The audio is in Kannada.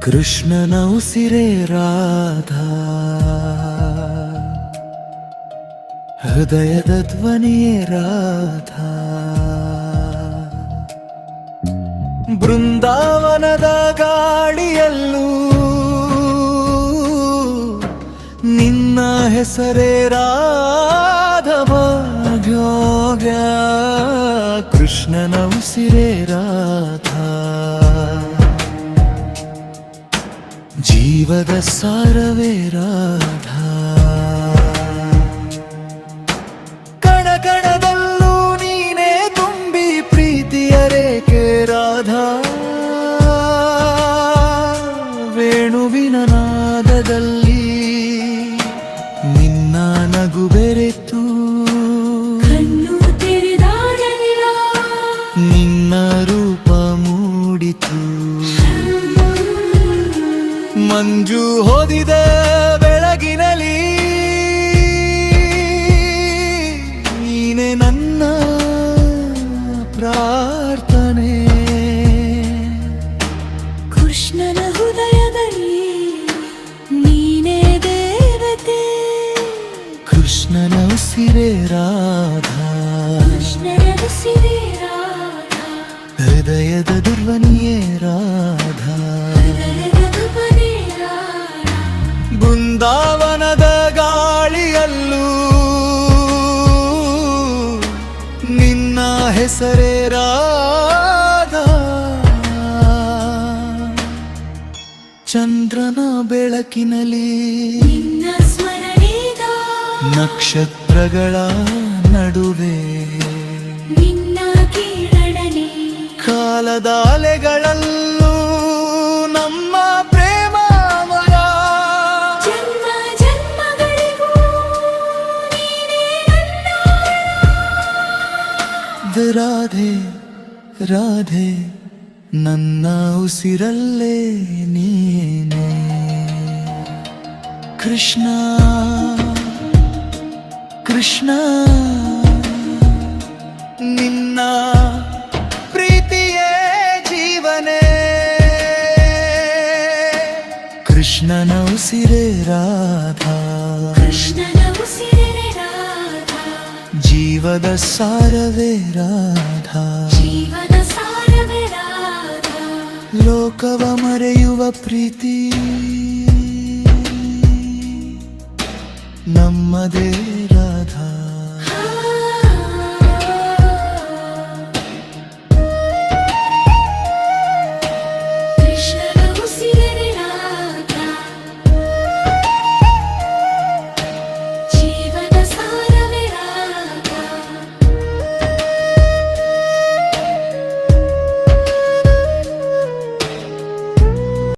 ಕೃಷ್ಣನ ಉಸಿರೇ ರಾಧಾ, ಹೃದಯದ ಧ್ವನಿಯೇ ರಾಧಾ. ಬೃಂದಾವನದ ಗಾಳಿಯಲ್ಲೂ ನಿನ್ನ ಹೆಸರೇ ರಾಧಾ ಭಾಗ್ಯೋಗ್ಯ. ಕೃಷ್ಣನ ಉಸಿರೇ ರಾಧಾ, ಜೀವದ ಸಾರವೇ ರಾಧಾ. ಕಣ ಕಣದಲ್ಲೂ ನೀನೇ ತುಂಬಿ ಪ್ರೀತಿಯ ರೇಖೆ ರಾಧಾ. ವೇಣುವಿನ ನಾದದಲ್ಲಿ ನಿನ್ನ ನಗು ಬೆರೆತು ಕಣ್ಣು ತೆರೆದಾಗಲಿಲ್ಲ ನಿನ್ನ ರೂಪ ಮೂಡಿತು. ಮಂಜು ಹೊದಿದ ಬೆಳಗಿನಲ್ಲಿ ನೀನೆ ನನ್ನ ಪ್ರಾರ್ಥನೆ. ಕೃಷ್ಣನ ಹೃದಯದಲ್ಲಿ ನೀನೇ ದೇವತೆ. ಕೃಷ್ಣನ ಉಸಿರೇ ರಾಧಾ, ಕೃಷ್ಣನ ಉಸಿರೇ ರಾಧಾ, ಹೃದಯದ ಧ್ವನಿಯೇ ರಾಧಾ. ಹೃದಯದ ಧ್ವನಿ ರಾಧಾ. ಬೃಂದಾವನದ ಗಾಳಿಯಲ್ಲೂ ನಿನ್ನ ಹೆಸರೇ ರಾಧಾ. ಚಂದ್ರನ ಬೆಳಕಿನಲ್ಲಿ ನಿನ್ನ ಸ್ಮರಣೆದ ನಕ್ಷತ್ರಗಳ ನಡುವೆ ನಿನ್ನ ಕಿರಣನೆ. ಕಾಲದ ಅಲೆಗಳಲ್ಲೂ ನಮ್ಮ ಪ್ರೇಮ ಅಮರ. ಜನ್ಮ ಜನ್ಮಗಳಿಗೂ ನೀನೇ ನನ್ನ ರಾಧೆ ರಾಧೆ, ನನ್ನ ಉಸಿರಲ್ಲೇ ನೀನೆ. ಕೃಷ್ಣ ಕೃಷ್ಣ, ನಿನ್ನ ಪ್ರೀತಿಯೇ ಜೀವನೇ. ಕೃಷ್ಣನ ಉಸಿರೇ ರಾಧಾ, ಕೃಷ್ಣನ ಉಸಿರೇ ರಾಧಾ, ಜೀವದ ಸಾರವೇ ರಾಧಾ. ಜೀವನ ಸಾರವೇ ರಾಧಾ. ಲೋಕವ ಮರೆಯುವ ಪ್ರೀತಿ ನಮ್ಮದೇ